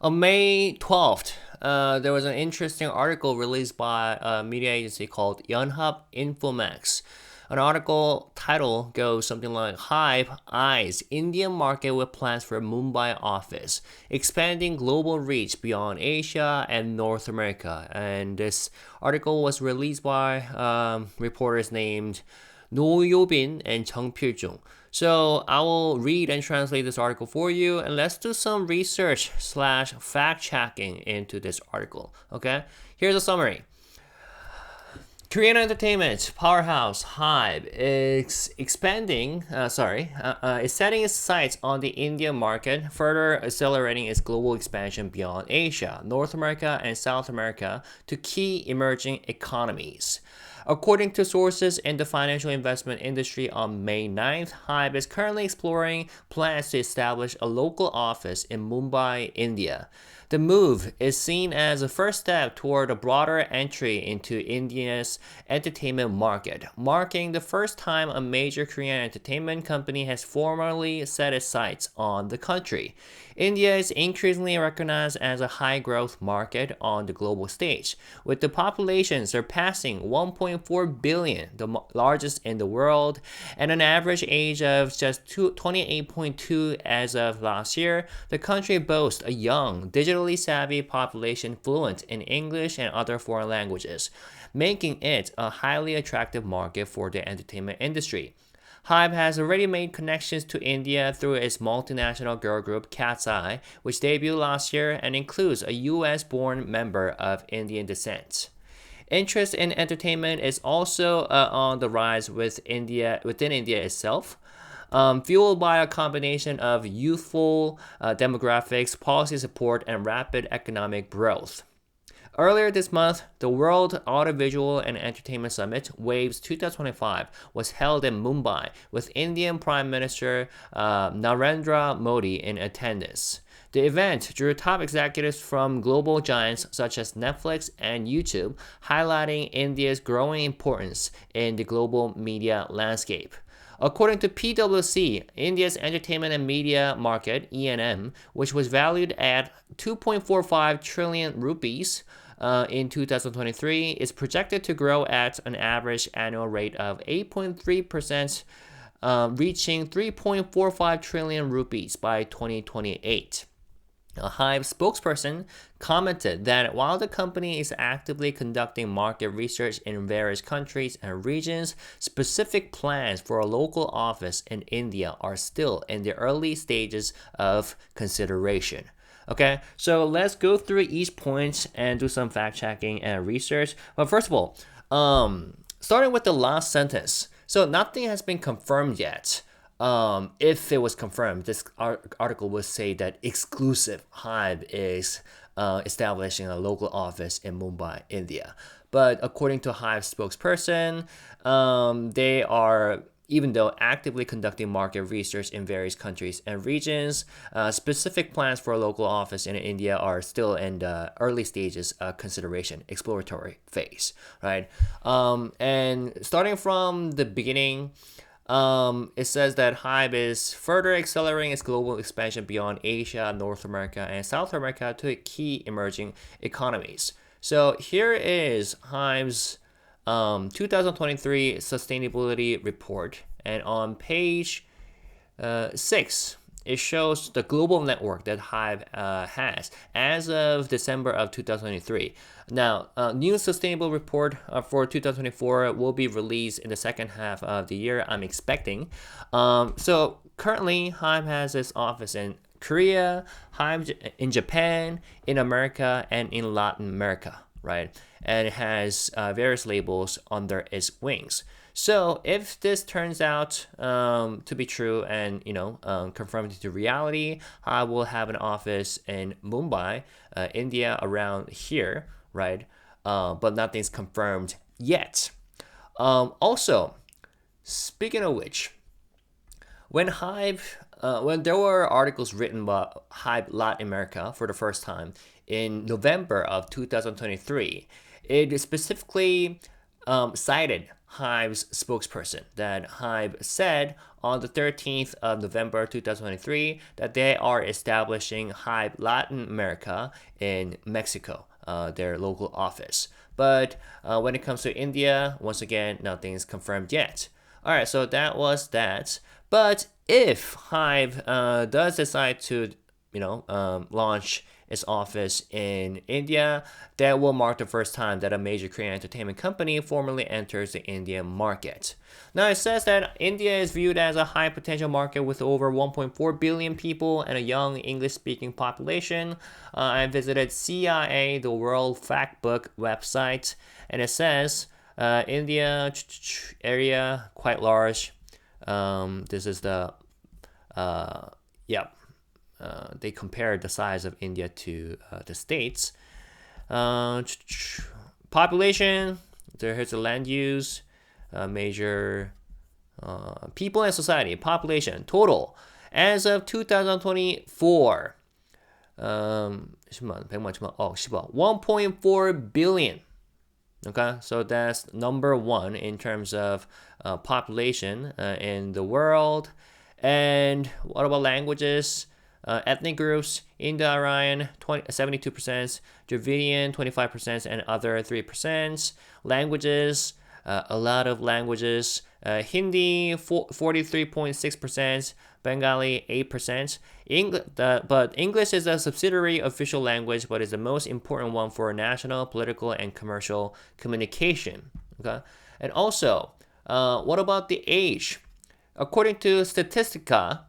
On May 12th, there was an interesting article released by a media agency called HYBE Infomax. An article title goes something like HYBE eyes Indian market with plans for Mumbai office, expanding global reach beyond Asia and North America. And this article was released by reporters named No Yobin and Chung Pil-jung. So I will read and translate this article for you, and let's do some research slash fact checking into this article. Okay, here's a summary. Korean entertainment powerhouse HYBE is is setting its sights on the Indian market, further accelerating its global expansion beyond Asia, North America, and South America to key emerging economies. According to sources in the financial investment industry on May 9th, HYBE is currently exploring plans to establish a local office in Mumbai, India. The move is seen as a first step toward a broader entry into India's entertainment market, marking the first time a major Korean entertainment company has formally set its sights on the country. India is increasingly recognized as a high-growth market on the global stage, with the population surpassing 1.4 billion, the largest in the world, and an average age of just 28.2 as of last year. The country boasts a young, digitally savvy population fluent in English and other foreign languages, making it a highly attractive market for the entertainment industry. HYBE has already made connections to India through its multinational girl group Cat's Eye, which debuted last year and includes a US-born member of Indian descent. Interest in entertainment is also on the rise within India itself. Fueled by a combination of youthful demographics, policy support, and rapid economic growth. Earlier this month, the World Audiovisual and Entertainment Summit, WAVES 2025, was held in Mumbai with Indian Prime Minister Narendra Modi in attendance. The event drew top executives from global giants such as Netflix and YouTube, highlighting India's growing importance in the global media landscape. According to PwC, India's entertainment and media market, E&M, which was valued at 2.45 trillion rupees in 2023, is projected to grow at an average annual rate of 8.3%, reaching 3.45 trillion rupees by 2028. A HYBE spokesperson commented that while the company is actively conducting market research in various countries and regions, specific plans for a local office in India are still in the early stages of consideration. Okay, so let's go through each point and do some fact checking and research. But first of all, starting with the last sentence. So nothing has been confirmed yet. If it was confirmed, this article would say that exclusive HYBE is establishing a local office in Mumbai, India. But according to HYBE's spokesperson, they are, even though actively conducting market research in various countries and regions, specific plans for a local office in India are still in the early stages of consideration, exploratory phase, right? And starting from the beginning, it says that HYBE is further accelerating its global expansion beyond Asia, North America, and South America to key emerging economies. So here is HYBE's 2023 sustainability report, and on page 6, it shows the global network that HYBE has as of December of 2023. Now, a new sustainable report for 2024 will be released in the second half of the year, I'm expecting. So currently, HYBE has its office in Korea, HYBE in Japan, in America, and in Latin America, right? And it has various labels under its wings. So if this turns out to be true and confirmed into reality, I will have an office in Mumbai, India, around here, right? But nothing's confirmed yet. Also, speaking of which, when there were articles written about HYBE Latin America for the first time in November of 2023, it specifically cited HYBE's spokesperson that HYBE said on the 13th of November 2023 that they are establishing HYBE Latin America in Mexico, their local office. But when it comes to India, once again, nothing is confirmed yet. All right, so that was that. But if HYBE does decide to, launch its office in India, that will mark the first time that a major Korean entertainment company formally enters the Indian market. Now, it says that India is viewed as a high potential market with over 1.4 billion people and a young English speaking population. I visited CIA, the World Factbook website, and it says India area quite large. This is the they compared the size of India to the states. Population, here's the land use, major people and society, population, total. As of 2024, 1.4 billion. Okay, so that's number one in terms of population in the world. And what about languages? Ethnic groups, Indo-Aryan 72%, Dravidian 25%, and other 3%. Languages, a lot of languages. Hindi 43.6%, Bengali 8%. But English is a subsidiary official language, but is the most important one for national, political, and commercial communication. Okay, and also, what about the age? According to Statistica,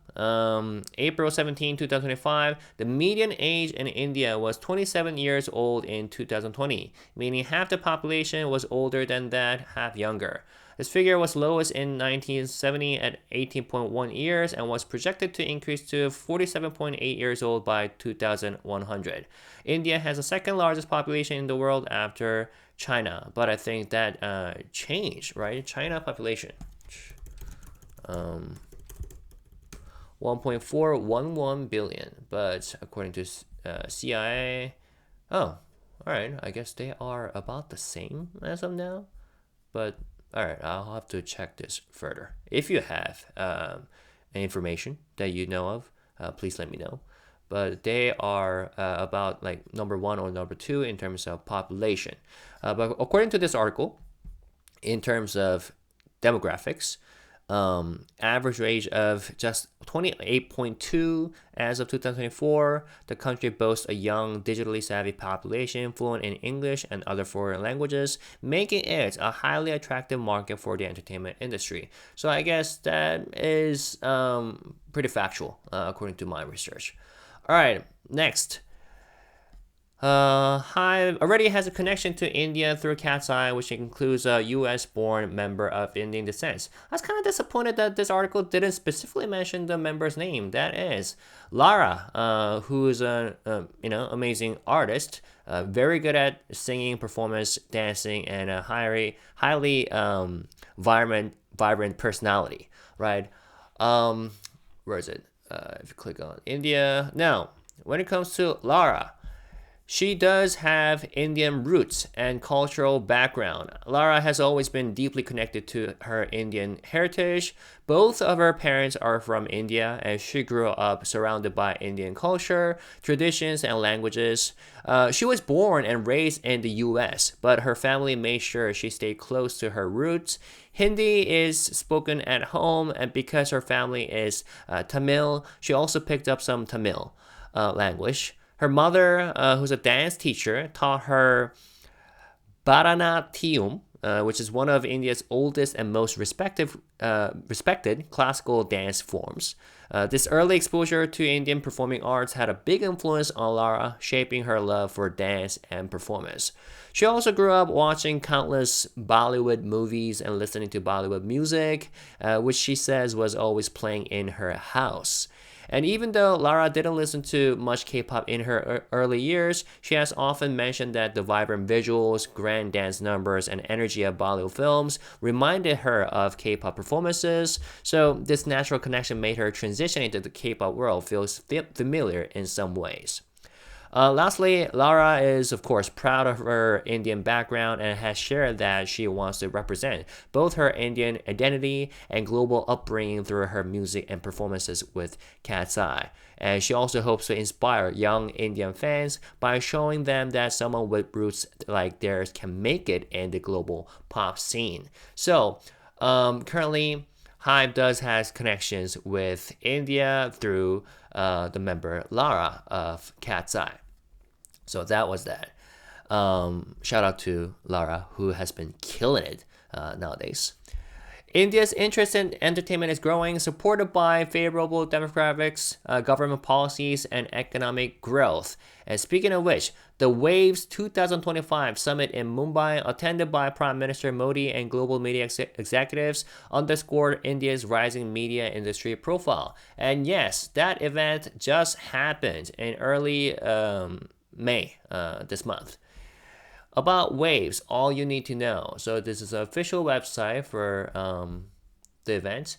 April 17, 2025, the median age in India was 27 years old in 2020, meaning half the population was older than that, half younger. This figure was lowest in 1970 at 18.1 years and was projected to increase to 47.8 years old by 2100. India has the second largest population in the world after China, but I think that changed, right? China population. 1.411 billion, but according to CIA, all right, I guess they are about the same as of now. But all right, I'll have to check this further. If you have information that you know of, please let me know. But they are about like number one or number two in terms of population. But according to this article, in terms of demographics, average age of just 28.2 as of 2024. The country boasts a young, digitally savvy population fluent in English and other foreign languages, making it a highly attractive market for the entertainment industry. So I guess that is pretty factual according to my research. All right, next. HYBE already has a connection to India through Cat's Eye, which includes a US-born member of Indian descent. I was kind of disappointed that this article didn't specifically mention the member's name. That is Lara, who is an amazing artist, very good at singing, performance, dancing, and a highly vibrant personality. Right? Where is it? If you click on India now, when it comes to Lara. She does have Indian roots and cultural background. Lara has always been deeply connected to her Indian heritage. Both of her parents are from India, and she grew up surrounded by Indian culture, traditions, and languages. She was born and raised in the US, but her family made sure she stayed close to her roots. Hindi is spoken at home, and because her family is Tamil, she also picked up some Tamil language. Her mother, who's a dance teacher, taught her Bharatanatyam, which is one of India's oldest and most respected classical dance forms. This early exposure to Indian performing arts had a big influence on Lara, shaping her love for dance and performance. She also grew up watching countless Bollywood movies and listening to Bollywood music, which she says was always playing in her house. And even though Lara didn't listen to much K-pop in her early years, she has often mentioned that the vibrant visuals, grand dance numbers, and energy of Bollywood films reminded her of K-pop performances. So this natural connection made her transition into the K-pop world feel familiar in some ways. Lastly, Lara is, of course, proud of her Indian background and has shared that she wants to represent both her Indian identity and global upbringing through her music and performances with Cat's Eye. And she also hopes to inspire young Indian fans by showing them that someone with roots like theirs can make it in the global pop scene. So, currently, HYBE does has connections with India through the member Lara of Cat's Eye. So that was that. Shout out to Lara, who has been killing it nowadays. India's interest in entertainment is growing, supported by favorable demographics, government policies, and economic growth. And speaking of which, the WAVES 2025 summit in Mumbai, attended by Prime Minister Modi and global media executives, underscored India's rising media industry profile. And yes, that event just happened in early May this month. About WAVES, all you need to know. So this is an official website for the event.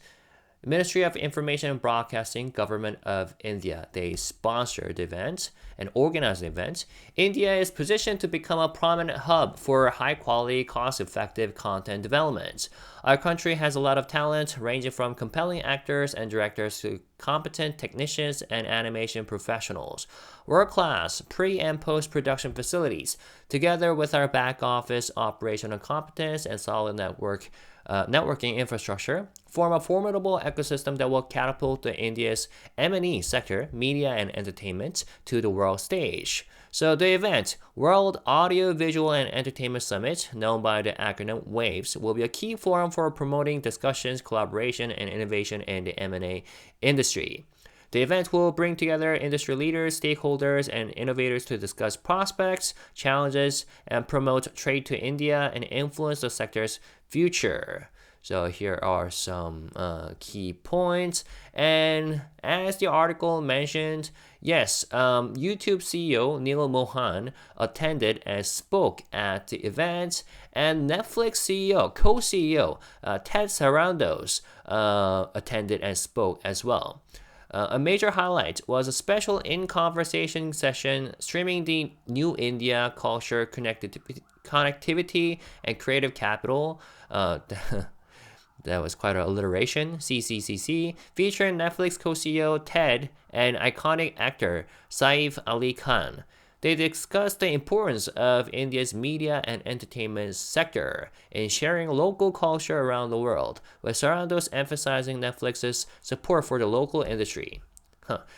Ministry of Information and Broadcasting, Government of India. They sponsor the event and organize the event. India is positioned to become a prominent hub for high-quality, cost-effective content development. Our country has a lot of talent, ranging from compelling actors and directors to competent technicians and animation professionals. World-class pre- and post-production facilities, together with our back-office operational competence and solid networking infrastructure, form a formidable ecosystem that will catapult India's M&E sector, media and entertainment, to the world stage. So the event, World Audio, Visual and Entertainment Summit, known by the acronym WAVES, will be a key forum for promoting discussions, collaboration, and innovation in the M&A industry. The event will bring together industry leaders, stakeholders, and innovators to discuss prospects, challenges, and promote trade to India and influence the sector's future. So here are some key points. And as the article mentioned, yes, YouTube CEO Neil Mohan attended and spoke at the event, and Netflix co-CEO Ted Sarandos attended and spoke as well. A major highlight was a special in-conversation session streaming the New India culture, connectivity, and creative capital. That was quite an alliteration. CCCC, featuring Netflix co-CEO Ted and iconic actor Saif Ali Khan. They discussed the importance of India's media and entertainment sector in sharing local culture around the world, with Sarandos emphasizing Netflix's support for the local industry.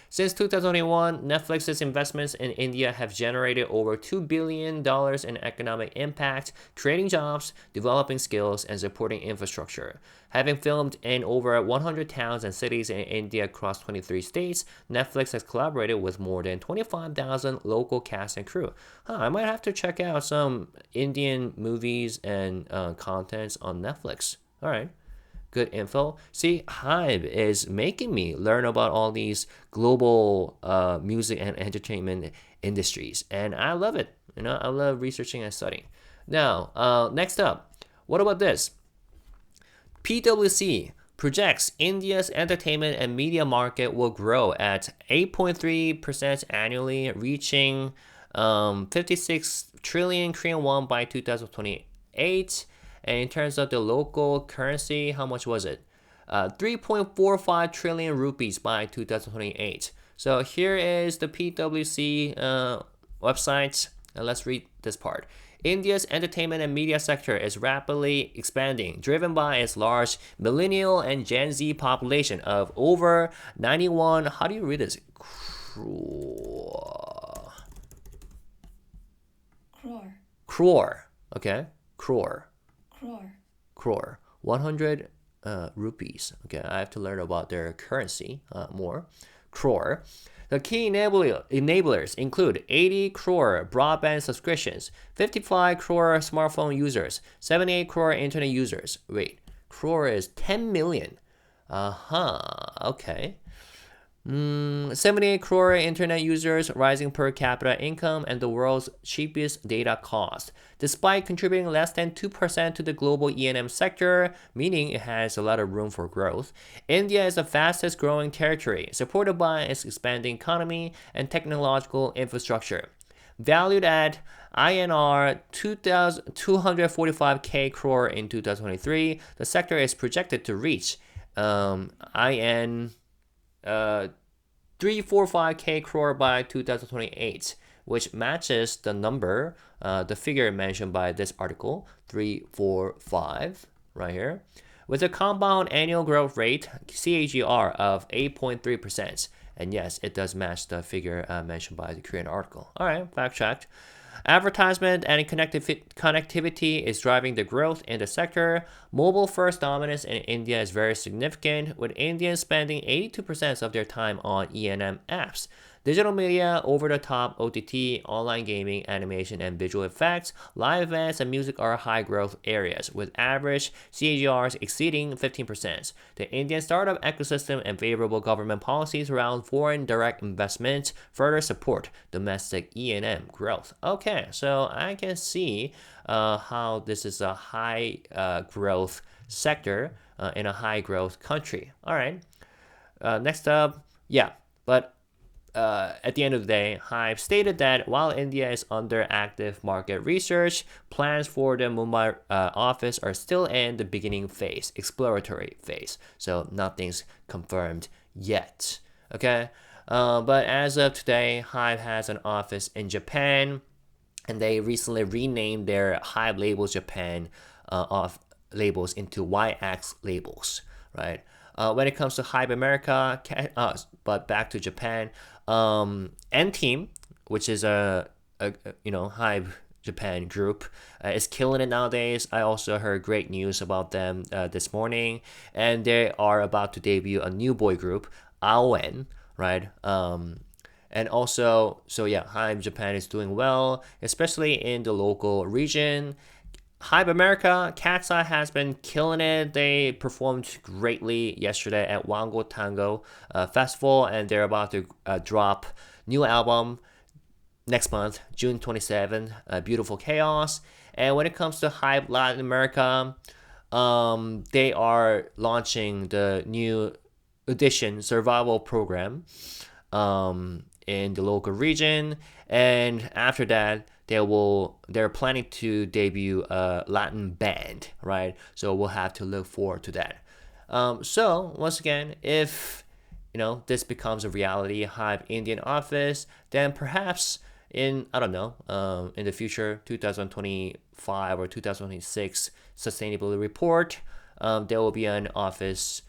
Since 2021, Netflix's investments in India have generated over $2 billion in economic impact, creating jobs, developing skills, and supporting infrastructure. Having filmed in over 100 towns and cities in India across 23 states, Netflix has collaborated with more than 25,000 local cast and crew. I might have to check out some Indian movies and contents on Netflix. All right. Good info. See, HYBE is making me learn about all these global music and entertainment industries, and I love it. I love researching and studying. Now, next up, what about this? PwC projects India's entertainment and media market will grow at 8.3% annually, reaching 56 trillion Korean won by 2028. And in terms of the local currency, how much was it? 3.45 trillion rupees by 2028. So here is the PwC website. Let's read this part. India's entertainment and media sector is rapidly expanding, driven by its large millennial and Gen Z population of over 91. How do you read this? Crore. Okay. Crore. 100 rupees. Okay, I have to learn about their currency more. Crore. The key enablers include 80 crore broadband subscriptions, 55 crore smartphone users, 78 crore internet users. Wait, crore is 10 million. Okay. 78 crore internet users, rising per capita income, and the world's cheapest data cost. Despite contributing less than 2% to the global E&M sector, meaning it has a lot of room for growth, India is the fastest growing territory, supported by its expanding economy and technological infrastructure. Valued at INR 245k crore in 2023, the sector is projected to reach IN 345k crore by 2028, which matches the number, the figure mentioned by this article, 345, right here, with a compound annual growth rate, CAGR, of 8.3%. And yes, it does match the figure mentioned by the Korean article. All right, fact checked. Advertisement and connectivity is driving the growth in the sector. Mobile-first dominance in India is very significant, with Indians spending 82% of their time on E&M apps. Digital media, over-the-top, OTT, online gaming, animation, and visual effects, live events, and music are high-growth areas, with average CAGRs exceeding 15%. The Indian startup ecosystem and favorable government policies around foreign direct investment further support domestic E&M growth. Okay, so I can see how this is a high growth sector in a high growth country. All right, next up, yeah, but at the end of the day, HYBE stated that while India is under active market research, plans for the Mumbai office are still in the beginning phase, exploratory phase. So nothing's confirmed yet. Okay, but as of today, HYBE has an office in Japan, and they recently renamed their HYBE Labels Japan off labels into YX labels, right? When it comes to HYBE America, but back to Japan, N-Team, which is a HYBE Japan group, is killing it nowadays. I also heard great news about them this morning, and they are about to debut a new boy group, AON, right? And also, so yeah, HYBE Japan is doing well, especially in the local region. HYBE America, Cat's Eye has been killing it. They performed greatly yesterday at Wango Tango Festival, and they're about to drop new album next month, June 27th, Beautiful Chaos. And when it comes to HYBE Latin America, they are launching the new edition survival program in the local region, and after that they're planning to debut a Latin band, right? So we'll have to look forward to that. So once again, if this becomes a reality, HYBE Indian office, then perhaps in in the future, 2025 or 2026 sustainability report, there will be an office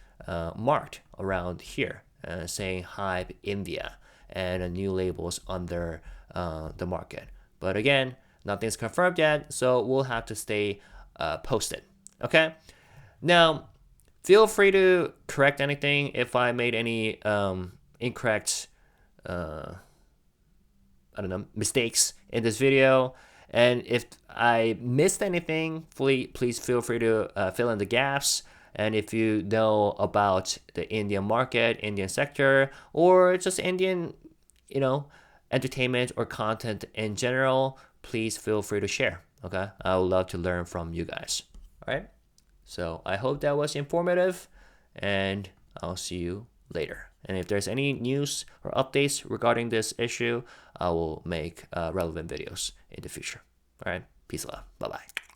marked around here saying HYBE India and new labels under the market. But again, nothing's confirmed yet, so we'll have to stay posted. Okay? Now, feel free to correct anything if I made any incorrect, mistakes in this video. And if I missed anything, please feel free to fill in the gaps. And if you know about the Indian market, Indian sector, or just Indian, entertainment or content in general, please feel free to share. Okay, I would love to learn from you guys. All right, so I hope that was informative, and I'll see you later. And if there's any news or updates regarding this issue, I will make relevant videos in the future. All right, peace and love. Bye bye.